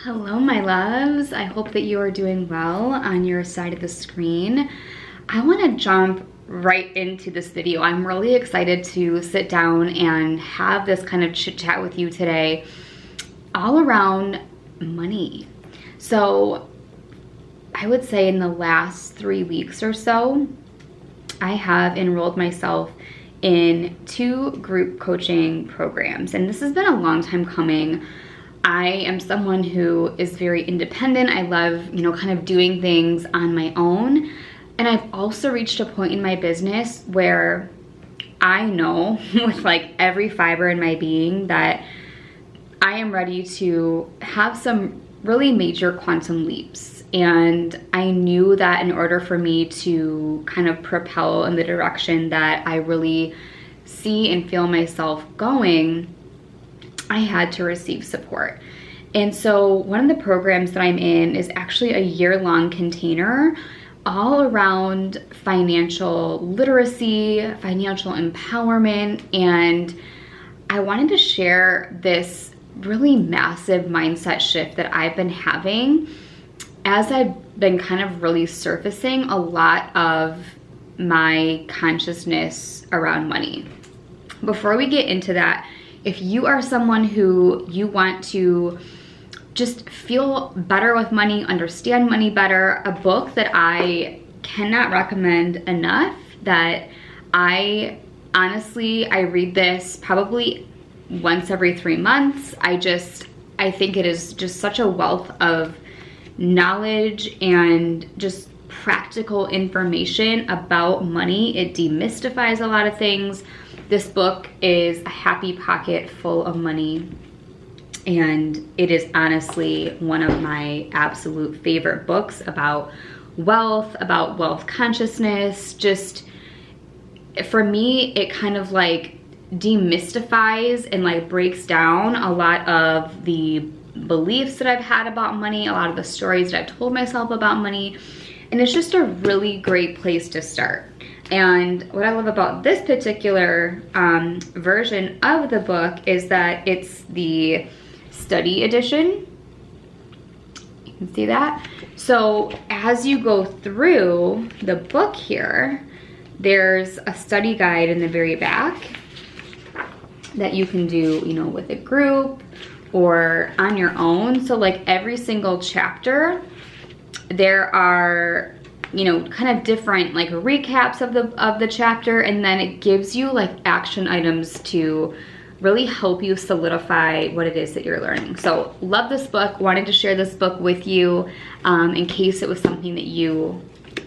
Hello, my loves. I hope that you are doing well on your side of the screen. I want to jump right into this video. I'm really excited to sit down and have this kind of chit chat with you today all around money. So I would say in the last 3 weeks or so, I have enrolled myself in 2 group coaching programs, and this has been a long time coming. I am someone who is very independent. I love, kind of doing things on my own. And I've also reached a point in my business where I know with like every fiber in my being that I am ready to have some really major quantum leaps. And I knew that in order for me to kind of propel in the direction that I really see and feel myself going, I had to receive support. And so one of the programs that I'm in is actually a year-long container all around financial literacy, financial empowerment, and I wanted to share this really massive mindset shift that I've been having as I've been kind of really surfacing a lot of my consciousness around money. Before we get into that, if you are someone who you want to just feel better with money, understand money better, a book that I cannot recommend enough, that I read this probably once every 3 months. I think it is just such a wealth of knowledge and just practical information about money. It demystifies a lot of things. This book is a happy pocket full of money, and it is honestly one of my absolute favorite books about wealth consciousness. Just for me, it kind of like demystifies and like breaks down a lot of the beliefs that I've had about money, a lot of the stories that I've told myself about money, and it's just a really great place to start. And what I love about this particular version of the book is that it's the study edition. You can see that. So as you go through the book here, there's a study guide in the very back that you can do, with a group or on your own. So like every single chapter, there are kind of different like recaps of the chapter, and then it gives you like action items to really help you solidify what it is that you're learning. So love this book, wanted to share this book with you in case it was something that you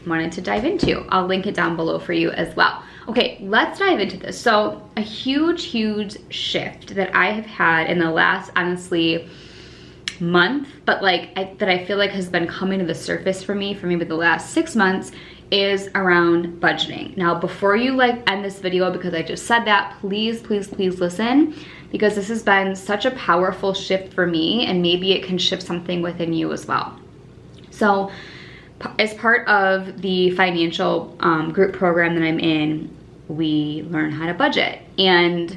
wanted to dive into. I'll link it down below for you as well. Okay, let's dive into this. So a huge shift that I have had in the last, honestly, month, but that I feel like has been coming to the surface for me for maybe the last 6 months, is around budgeting. Now, before you end this video because I just said that, please listen, because this has been such a powerful shift for me, and maybe it can shift something within you as well. So as part of the financial group program that I'm in, we learn how to budget. And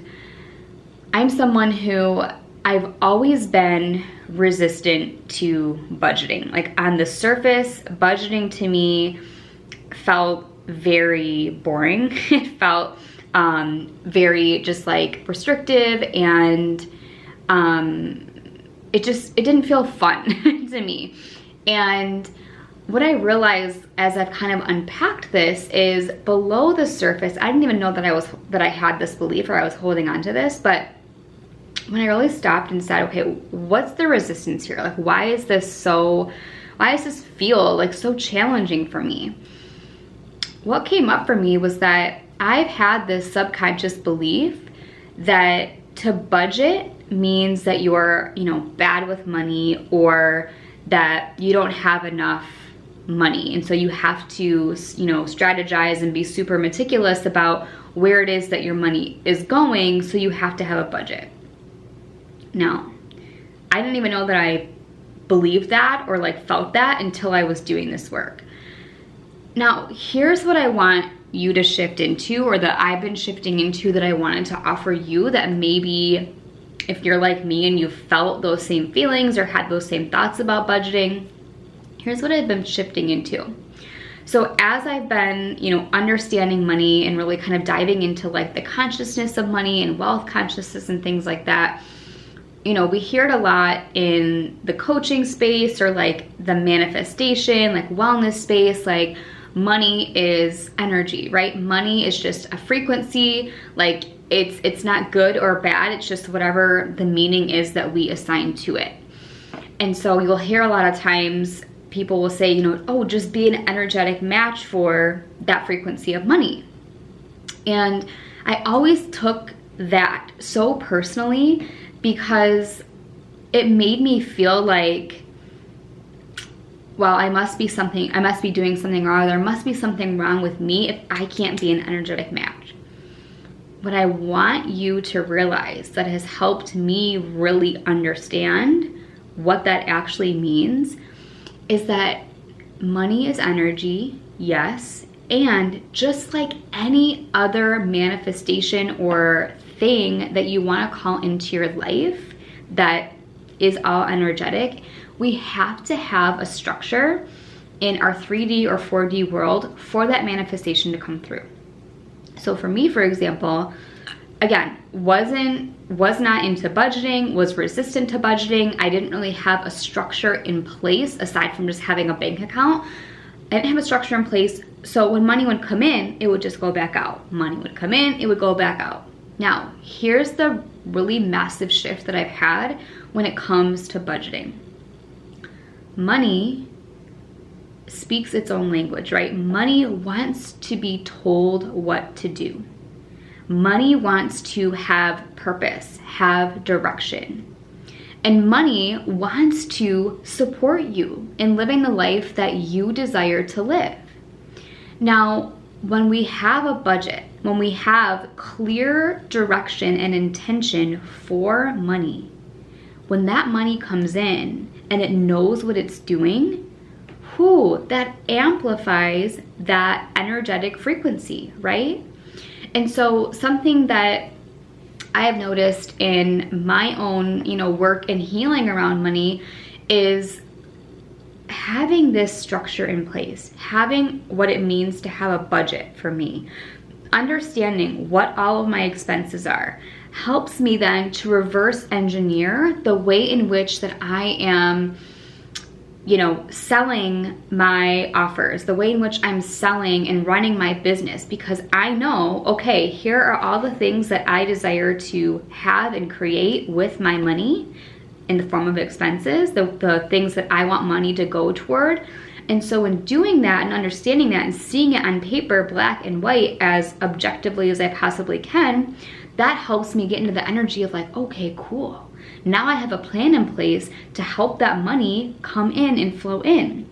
I'm someone who I've always been resistant to budgeting. Like on the surface, budgeting to me felt very boring. It felt very just like restrictive, and it didn't feel fun to me. And what I realized as I've kind of unpacked this is below the surface, I didn't even know that I had this belief or I was holding on to this, but when I really stopped and said, okay, what's the resistance here? Like, why does this feel like so challenging for me? What came up for me was that I've had this subconscious belief that to budget means that you're, bad with money, or that you don't have enough money. And so you have to, strategize and be super meticulous about where it is that your money is going. So you have to have a budget. Now, I didn't even know that I believed that or felt that until I was doing this work. Now, here's what I want you to shift into, or that I've been shifting into, that I wanted to offer you, that maybe if you're like me and you've felt those same feelings or had those same thoughts about budgeting, here's what I've been shifting into. So as I've been, understanding money and really kind of diving into like the consciousness of money and wealth consciousness and things like that, we hear it a lot in the coaching space or like the manifestation, like wellness space, like money is energy, right? Money is just a frequency, like it's not good or bad, it's just whatever the meaning is that we assign to it. And so you'll hear a lot of times people will say, oh, just be an energetic match for that frequency of money. And I always took that so personally because it made me feel like, well, I must be doing something wrong. There must be something wrong with me if I can't be an energetic match. What I want you to realize that has helped me really understand what that actually means is that money is energy, yes, and just like any other manifestation or thing that you want to call into your life that is all energetic, we have to have a structure in our 3D or 4D world for that manifestation to come through. So for me, for example, again, was not into budgeting, was resistant to budgeting. I didn't really have a structure in place aside from just having a bank account. I didn't have a structure in place. So when money would come in, it would just go back out. Money would come in, it would go back out. Now, here's the really massive shift that I've had when it comes to budgeting. Money speaks its own language, right? Money wants to be told what to do. Money wants to have purpose, have direction. And money wants to support you in living the life that you desire to live. Now, when we have a budget, when we have clear direction and intention for money, when that money comes in and it knows what it's doing, that amplifies that energetic frequency, right? And so something that I have noticed in my own, work and healing around money is having this structure in place, having what it means to have a budget for me, understanding what all of my expenses are, helps me then to reverse engineer the way in which that I am selling my offers, the way in which I'm selling and running my business, because I know, okay, here are all the things that I desire to have and create with my money in the form of expenses, the things that I want money to go toward. And so in doing that and understanding that and seeing it on paper, black and white, as objectively as I possibly can, that helps me get into the energy of like, okay, cool. Now I have a plan in place to help that money come in and flow in.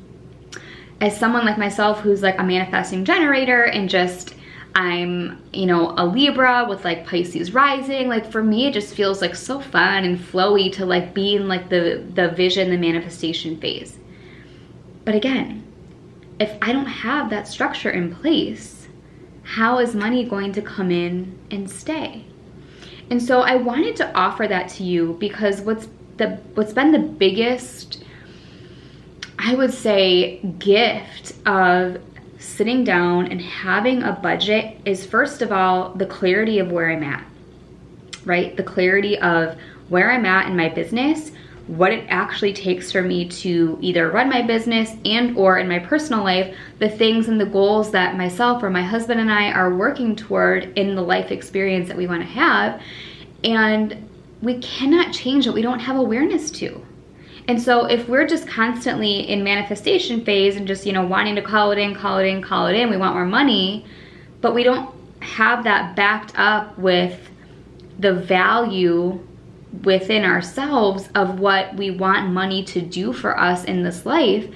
As someone like myself who's like a manifesting generator and just I'm, a Libra with like Pisces rising, like for me it just feels like so fun and flowy to like be in like the vision, the manifestation phase. But again, if I don't have that structure in place, how is money going to come in and stay? And so I wanted to offer that to you because what's been the biggest, I would say, gift of sitting down and having a budget is, first of all, the clarity of where I'm at, right? The clarity of where I'm at in my business, what it actually takes for me to either run my business and or in my personal life, the things and the goals that myself or my husband and I are working toward in the life experience that we want to have. And we cannot change what we don't have awareness to. And so if we're just constantly in manifestation phase and just, wanting to call it in, we want more money, but we don't have that backed up with the value within ourselves of what we want money to do for us in this life,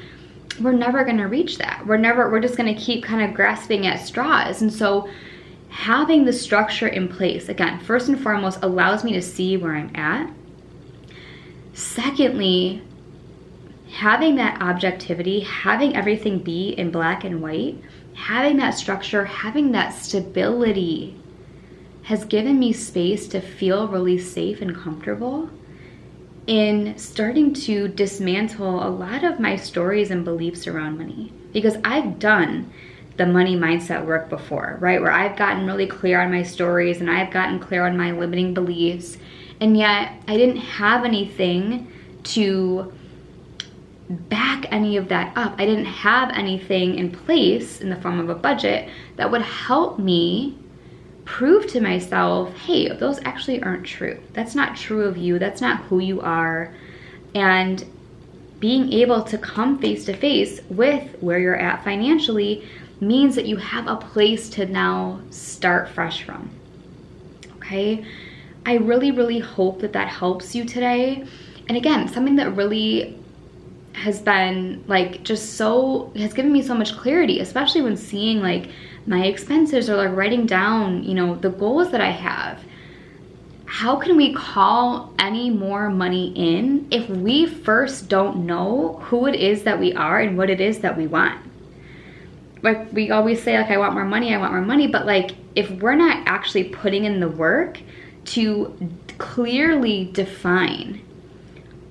we're never going to reach that. We're just going to keep kind of grasping at straws. And so having the structure in place, again, first and foremost, allows me to see where I'm at. Secondly, having that objectivity, having everything be in black and white, having that structure, having that stability has given me space to feel really safe and comfortable in starting to dismantle a lot of my stories and beliefs around money. Because I've done the money mindset work before, right? Where I've gotten really clear on my stories and I've gotten clear on my limiting beliefs, and yet I didn't have anything to back any of that up. I didn't have anything in place in the form of a budget that would help me prove to myself, hey, those actually aren't true. That's not true of you. That's not who you are. And being able to come face to face with where you're at financially means that you have a place to now start fresh from. Okay? I really, really hope that that helps you today. And again, something that really has been like just so, has given me so much clarity, especially when seeing like my expenses or like writing down, you know, the goals that I have. How can we call any more money in if we first don't know who it is that we are and what it is that we want? Like we always say, like, I want more money, but like if we're not actually putting in the work to clearly define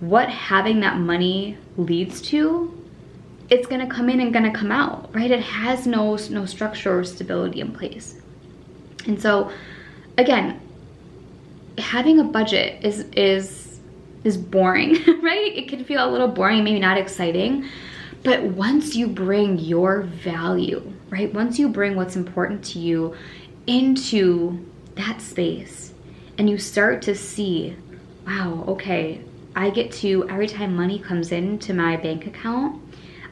what having that money leads to, it's gonna come in and gonna come out, right? It has no structure or stability in place. And so again, having a budget is boring, right? It can feel a little boring, maybe not exciting, but once you bring your value, right? Once you bring what's important to you into that space and you start to see, wow, okay, I get to, every time money comes into my bank account,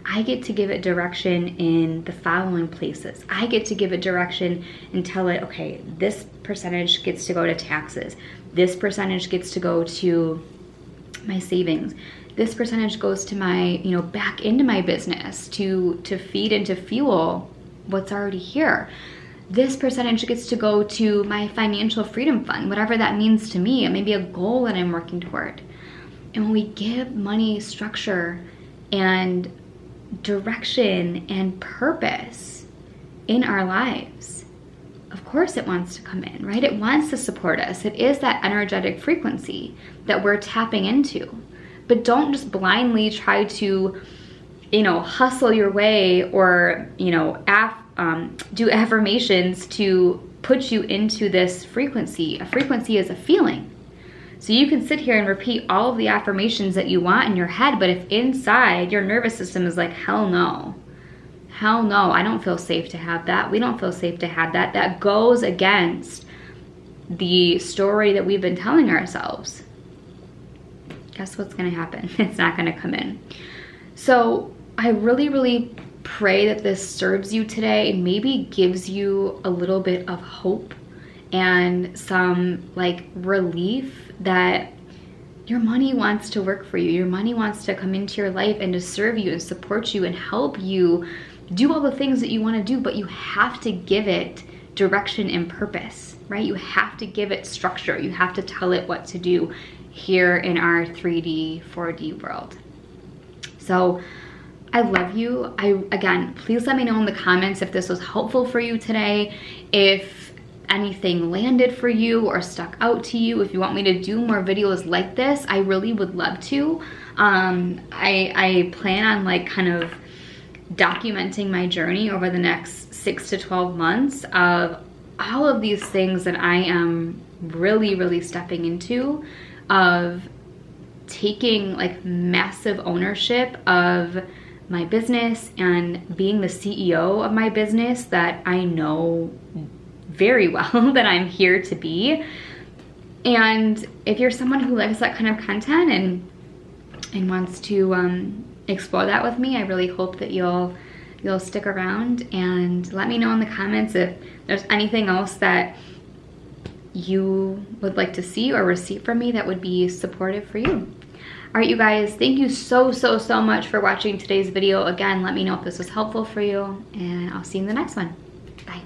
I get to give it direction in the following places. I get to give it direction and tell it, okay, this percentage gets to go to taxes. This percentage gets to go to my savings. This percentage goes to my, you know, back into my business to feed and to fuel what's already here. This percentage gets to go to my financial freedom fund, whatever that means to me. It may be a goal that I'm working toward. And when we give money structure and direction and purpose in our lives, of course it wants to come in, right? It wants to support us. It is that energetic frequency that we're tapping into. But don't just blindly try to, you know, hustle your way or, you know, do affirmations to put you into this frequency. A frequency is a feeling. So you can sit here and repeat all of the affirmations that you want in your head, but if inside your nervous system is like, hell no, I don't feel safe to have that. We don't feel safe to have that. That goes against the story that we've been telling ourselves. Guess what's gonna happen? It's not gonna come in. So I really, really pray that this serves you today and maybe gives you a little bit of hope and some like relief that your money wants to work for you. Your money wants to come into your life and to serve you and support you and help you do all the things that you want to do, but you have to give it direction and purpose, right? You have to give it structure. You have to tell it what to do here in our 3D, 4D world. So I love you. Again, please let me know in the comments if this was helpful for you today, if anything landed for you or stuck out to you. If you want me to do more videos like this, I really would love to. I plan on like kind of documenting my journey over the next 6 to 12 months of all of these things that I am really, really stepping into, of taking like massive ownership of my business and being the CEO of my business that I know very well that I'm here to be. And if you're someone who likes that kind of content and wants to explore that with me, I really hope that you'll stick around and let me know in the comments if there's anything else that you would like to see or receive from me that would be supportive for you. All right, you guys, thank you so much for watching today's video. Again, let me know if this was helpful for you, and I'll see you in the next one. Bye.